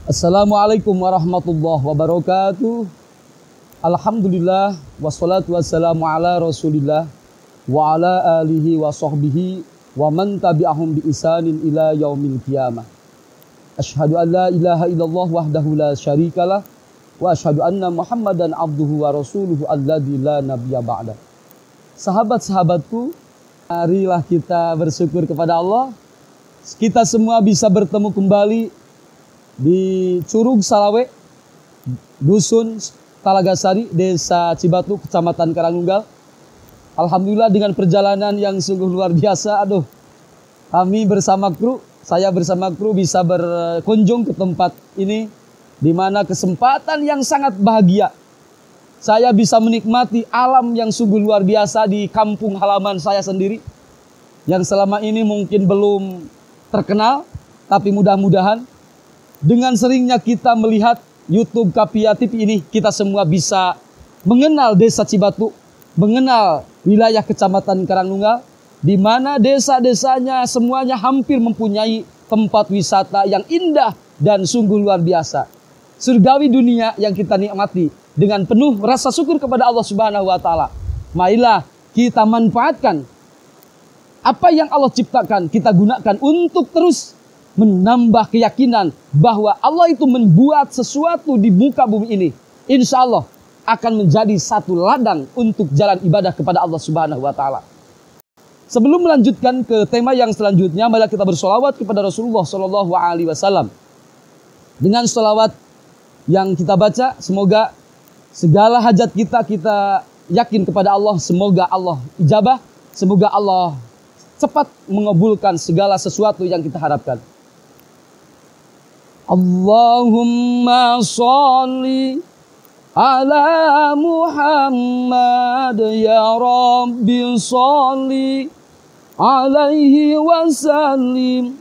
Assalamualaikum warahmatullahi wabarakatuh. Alhamdulillah wassalatu wassalamu ala Rasulillah wa ala alihi wa sahbihi wa man tabi'ahum bi isanin ila yaumil qiyamah. Asyhadu an la ilaha illallah wahdahu la syarikalah wa asyhadu anna Muhammadan abduhu wa rasuluhu alladzi la nabiyya ba'da. Sahabat-sahabatku, marilah kita bersyukur kepada Allah. Kita semua bisa bertemu kembali di Curug Salawe, Dusun Talagasari, Desa Cibatu, Kecamatan Karangnunggal. Alhamdulillah dengan perjalanan yang sungguh luar biasa. Kami bersama kru, saya bersama kru bisa berkunjung ke tempat ini, di mana kesempatan yang sangat bahagia. Saya bisa menikmati alam yang sungguh luar biasa di kampung halaman saya sendiri, yang selama ini mungkin belum terkenal, tapi mudah-mudahan dengan seringnya kita melihat YouTube Kapia TV ini, kita semua bisa mengenal Desa Cibatu, mengenal wilayah Kecamatan Karangnunggal, di mana desa-desanya semuanya hampir mempunyai tempat wisata yang indah dan sungguh luar biasa. Surgawi dunia yang kita nikmati dengan penuh rasa syukur kepada Allah Subhanahu wa Ta'ala. Marilah kita manfaatkan apa yang Allah ciptakan, kita gunakan untuk terus menambah keyakinan bahwa Allah itu membuat sesuatu di muka bumi ini, insya Allah akan menjadi satu ladang untuk jalan ibadah kepada Allah Subhanahu wa Ta'ala. Sebelum melanjutkan ke tema yang selanjutnya, mari kita bersolawat kepada Rasulullah Shallallahu Alaihi Wasallam. Dengan solawat yang kita baca, semoga segala hajat kita yakin kepada Allah, semoga Allah ijabah, semoga Allah cepat mengabulkan segala sesuatu yang kita harapkan. Allahumma sholli ala Muhammad ya Rabbi sholli alaihi wasallim.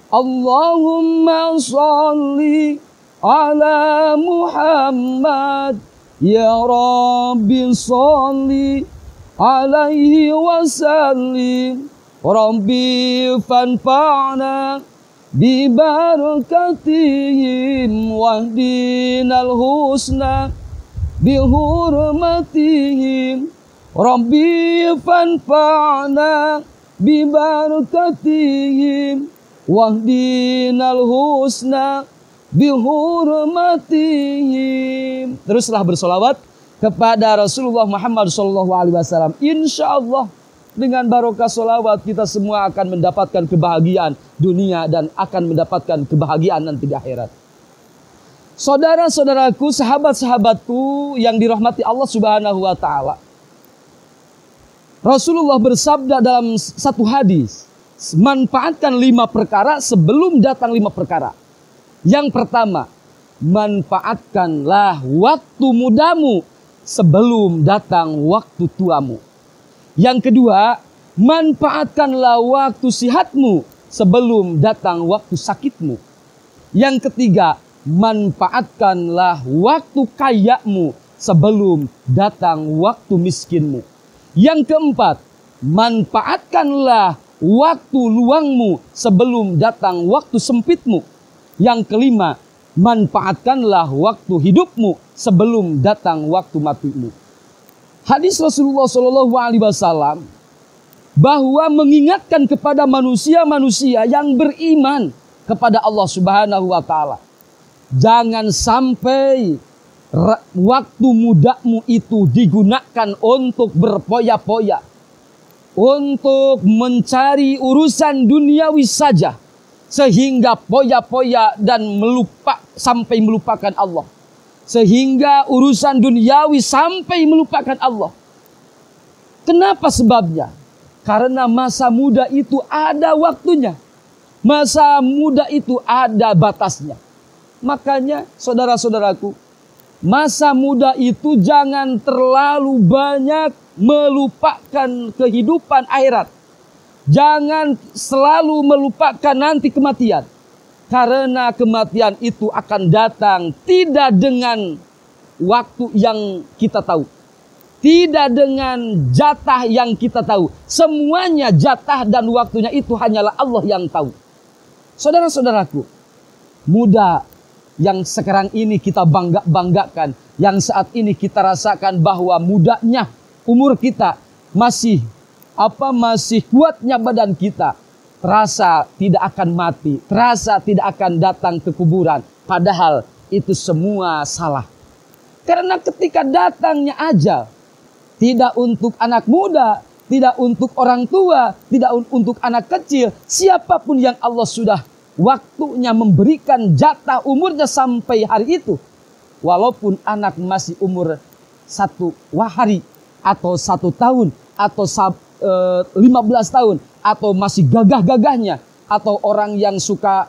Allahumma sholli ala Muhammad ya Rabbi sholli alaihi wasallim. Rabbi fanfa'na bibarakatihim wahdinal husna bihurmatihim. Rabbi fanfa'na bibarakatihim wahdinal husna bihurmatihim. Teruslah bersolawat kepada Rasulullah Muhammad SAW. Insya Allah dengan barokah solawat kita semua akan mendapatkan kebahagiaan dunia dan akan mendapatkan kebahagiaan nanti di akhirat. Saudara-saudaraku, sahabat-sahabatku yang dirahmati Allah Subhanahu wa Ta'ala. Rasulullah bersabda dalam satu hadis, manfaatkan 5 perkara sebelum datang 5 perkara. Yang pertama, manfaatkanlah waktu mudamu sebelum datang waktu tuamu. Yang kedua, manfaatkanlah waktu sihatmu sebelum datang waktu sakitmu. Yang ketiga, manfaatkanlah waktu kayamu sebelum datang waktu miskinmu. Yang keempat, manfaatkanlah waktu luangmu sebelum datang waktu sempitmu. Yang kelima, manfaatkanlah waktu hidupmu sebelum datang waktu matimu. Hadis Rasulullah Shallallahu Alaihi Wasallam bahwa mengingatkan kepada manusia-manusia yang beriman kepada Allah Subhanahu Wa Taala, jangan sampai waktu mudamu itu digunakan untuk berpoya-poya, untuk mencari urusan duniawi saja, sehingga poya-poya dan sampai melupakan Allah. Sehingga urusan duniawi sampai melupakan Allah. Kenapa sebabnya? Karena masa muda itu ada waktunya. Masa muda itu ada batasnya. Makanya saudara-saudaraku, masa muda itu jangan terlalu banyak melupakan kehidupan akhirat. Jangan selalu melupakan nanti kematian. Karena kematian itu akan datang tidak dengan waktu yang kita tahu. Tidak dengan jatah yang kita tahu. Semuanya jatah dan waktunya itu hanyalah Allah yang tahu. Saudara-saudaraku, muda yang sekarang ini kita banggakan, yang saat ini kita rasakan bahwa mudanya umur kita, masih kuatnya badan kita, terasa tidak akan mati, terasa tidak akan datang ke kuburan. Padahal itu semua salah. Karena ketika datangnya ajal, tidak untuk anak muda, tidak untuk orang tua, tidak untuk anak kecil, siapapun yang Allah sudah waktunya memberikan jatah umurnya sampai hari itu. Walaupun anak masih umur 1 hari, atau 1 tahun, atau 15 tahun, atau masih gagah-gagahnya, atau orang yang suka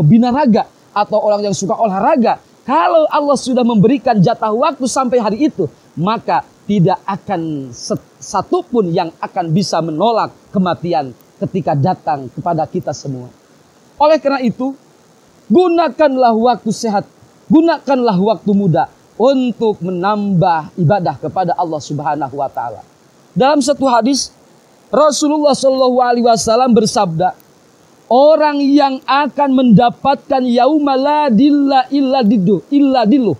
binaraga, atau orang yang suka olahraga. Kalau Allah sudah memberikan jatah waktu sampai hari itu, maka tidak akan satupun yang akan bisa menolak kematian ketika datang kepada kita semua. Oleh karena itu, gunakanlah waktu sehat, gunakanlah waktu muda untuk menambah ibadah kepada Allah Subhanahu wa taala. Dalam satu hadis, Rasulullah Shallallahu alaihi wasallam bersabda, orang yang akan mendapatkan yauma la dilla illa dilluh.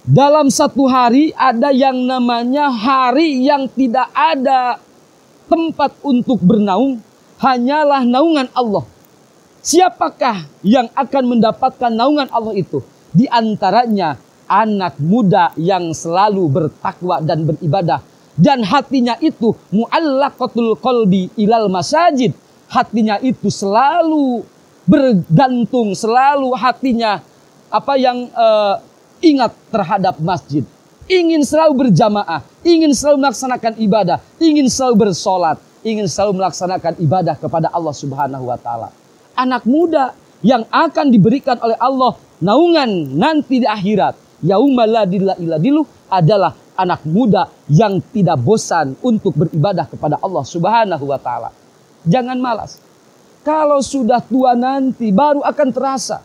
Dalam satu hari ada yang namanya hari yang tidak ada tempat untuk bernaung, hanyalah naungan Allah. Siapakah yang akan mendapatkan naungan Allah itu? Di antaranya anak muda yang selalu bertakwa dan beribadah. Dan hatinya itu mu'allaqatul qalbi ilal masajid. Hatinya itu selalu bergantung, selalu hatinya ingat terhadap masjid. Ingin selalu berjamaah, ingin selalu melaksanakan ibadah, ingin selalu bersolat, ingin selalu melaksanakan ibadah kepada Allah Subhanahu wa taala. Anak muda yang akan diberikan oleh Allah naungan nanti di akhirat, yauma la dilla illa dilluh, adalah anak muda yang tidak bosan untuk beribadah kepada Allah Subhanahu wa taala. Jangan malas. Kalau sudah tua nanti baru akan terasa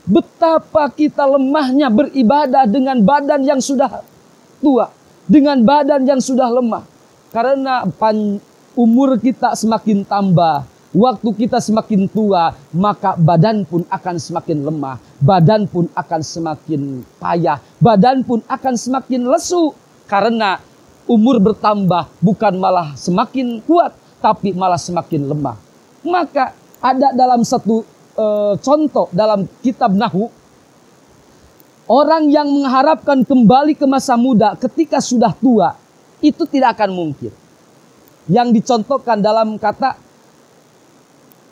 betapa kita lemahnya beribadah dengan badan yang sudah tua, dengan badan yang sudah lemah. Karena umur kita semakin tambah, waktu kita semakin tua, maka badan pun akan semakin lemah, badan pun akan semakin payah, badan pun akan semakin lesu. Karena umur bertambah bukan malah semakin kuat, tapi malah semakin lemah. Maka ada dalam satu contoh dalam kitab Nahwu, orang yang mengharapkan kembali ke masa muda ketika sudah tua, itu tidak akan mungkin. Yang dicontohkan dalam kata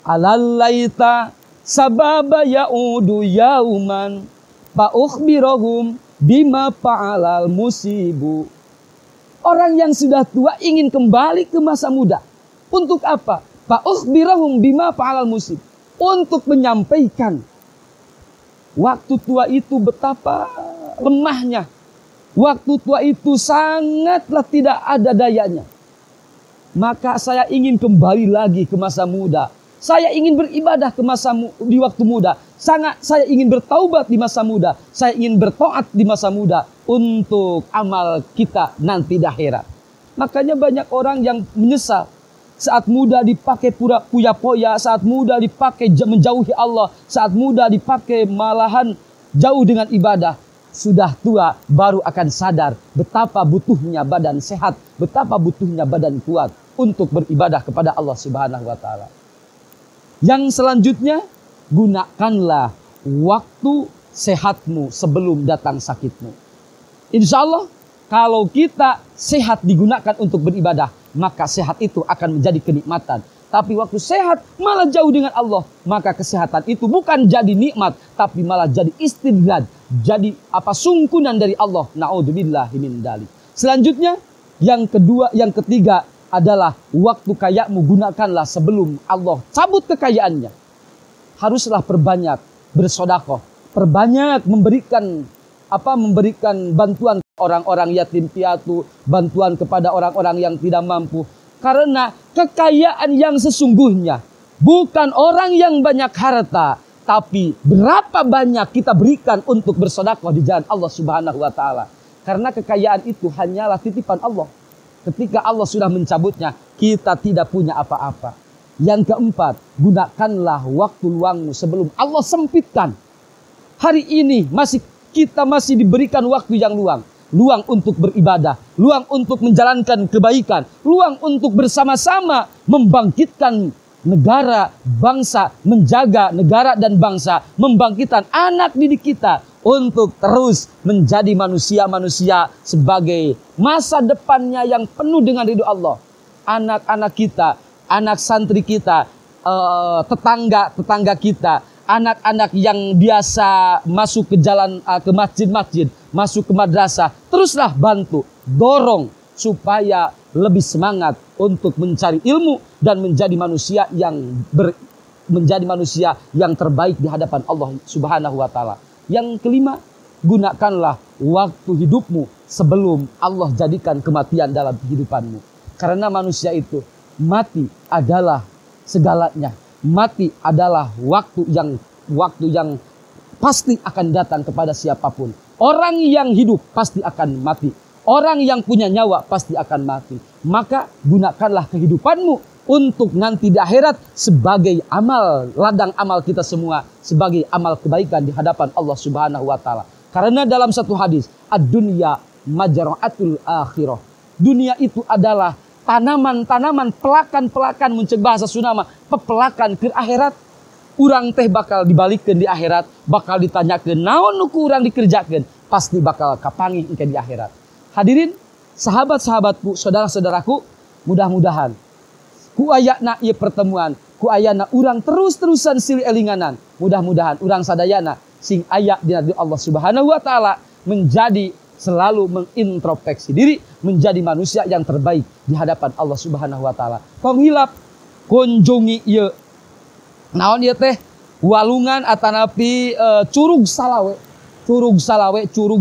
alalaita sababa ya'udu yauman fa ukhbirahum bima fa'alal musibu. Orang yang sudah tua ingin kembali ke masa muda. Untuk apa? Fa ukhbirahum bima fa'alal musib. Untuk menyampaikan waktu tua itu betapa lemahnya. Waktu tua itu sangatlah tidak ada dayanya. Maka saya ingin kembali lagi ke masa muda. Saya ingin beribadah di waktu muda. Saya ingin bertaubat di masa muda. Saya ingin bertaat di masa muda untuk amal kita nanti di akhirat. Makanya banyak orang yang menyesal. Saat muda dipakai pura poya-poya, saat muda dipakai menjauhi Allah, saat muda dipakai malahan jauh dengan ibadah. Sudah tua baru akan sadar betapa butuhnya badan sehat, betapa butuhnya badan kuat untuk beribadah kepada Allah Subhanahu wa taala. Yang selanjutnya, gunakanlah waktu sehatmu sebelum datang sakitmu. Insya Allah, kalau kita sehat digunakan untuk beribadah, maka sehat itu akan menjadi kenikmatan. Tapi waktu sehat malah jauh dengan Allah, maka kesehatan itu bukan jadi nikmat, tapi malah jadi istidraj, jadi sungkunan dari Allah. Na'udzubillahi min dzalik. Selanjutnya, yang ketiga adalah waktu kayamu gunakanlah sebelum Allah cabut kekayaannya. Haruslah perbanyak bersedekah, perbanyak memberikan bantuan orang-orang yatim piatu, bantuan kepada orang-orang yang tidak mampu. Karena kekayaan yang sesungguhnya bukan orang yang banyak harta, tapi berapa banyak kita berikan untuk bersedekah di jalan Allah Subhanahu wa taala. Karena kekayaan itu hanyalah titipan Allah. Ketika Allah sudah mencabutnya, kita tidak punya apa-apa. Yang keempat, gunakanlah waktu luangmu sebelum Allah sempitkan. hari ini kita masih diberikan waktu yang luang. Luang untuk beribadah, luang untuk menjalankan kebaikan, luang untuk bersama-sama membangkitkan negara, bangsa, menjaga negara dan bangsa, membangkitkan anak didik kita untuk terus menjadi manusia-manusia sebagai masa depannya yang penuh dengan ridho Allah. Anak-anak kita, anak santri kita, tetangga kita, anak-anak yang biasa masuk ke jalan, ke masjid-masjid, masuk ke madrasah, teruslah bantu, dorong supaya lebih semangat untuk mencari ilmu dan menjadi manusia yang terbaik di hadapan Allah Subhanahu wa taala. Yang kelima, gunakanlah waktu hidupmu sebelum Allah jadikan kematian dalam kehidupanmu. Karena manusia itu mati adalah segalanya. Mati adalah waktu yang pasti akan datang kepada siapapun. Orang yang hidup pasti akan mati. Orang yang punya nyawa pasti akan mati. Maka gunakanlah kehidupanmu untuk nanti di akhirat sebagai amal, ladang amal kita semua, sebagai amal kebaikan di hadapan Allah Subhanahu wa taala. Karena dalam satu hadis, ad-dunya majra'atul akhirah. Dunia itu adalah tanaman-tanaman, pelakan-pelakan, muncul bahasa Sunda, pepelakan ke akhirat. Urang teh bakal dibalikkan di akhirat, bakal ditanyakan naon nu ku urang dikerjakeun, pasti bakal kapangih engke di akhirat. Hadirin, sahabat-sahabatku, saudara-saudaraku, mudah-mudahan ku ayana ieu pertemuan, ku ayana urang terus-terusan silih elinganan. Mudah-mudahan urang sadayana sing aya di hadirat Allah Subhanahu wa taala menjadi selalu mengintrospeksi diri, menjadi manusia yang terbaik di hadapan Allah Subhanahu wa taala. Tong hilap kunjungi ieu naon ieu teh walungan atanapi Curug Salawe. Curug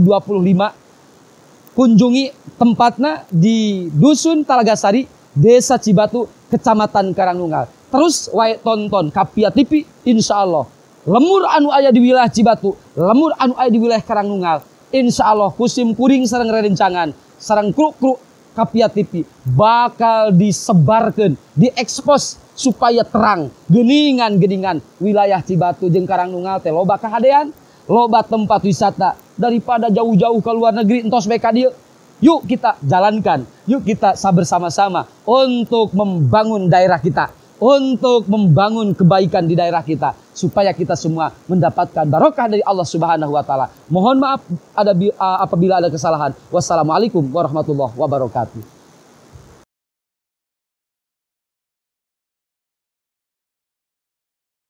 25. Kunjungi tempatnya di Dusun Talagasari, Desa Cibatu, Kecamatan Karangnunggal. Terus wae tonton Kapia TV, insyaallah. Lemur anu aya di wilayah Cibatu, lemur anu aya di wilayah Karangnunggal, insyaallah kusim kuring sareng rerencangan, sareng kruk-kruk Kapia TV bakal disebarkan, diekspos supaya terang geningan-geningan wilayah Cibatu jeung Karangnunggal teh loba kahadean, loba tempat wisata. Daripada jauh-jauh ke luar negeri entos bae ka dieu. Yuk kita jalankan, yuk kita bersama-sama untuk membangun daerah kita, untuk membangun kebaikan di daerah kita, supaya kita semua mendapatkan barokah dari Allah Subhanahu wa taala. Mohon maaf apabila ada kesalahan. Wassalamualaikum warahmatullahi wabarakatuh.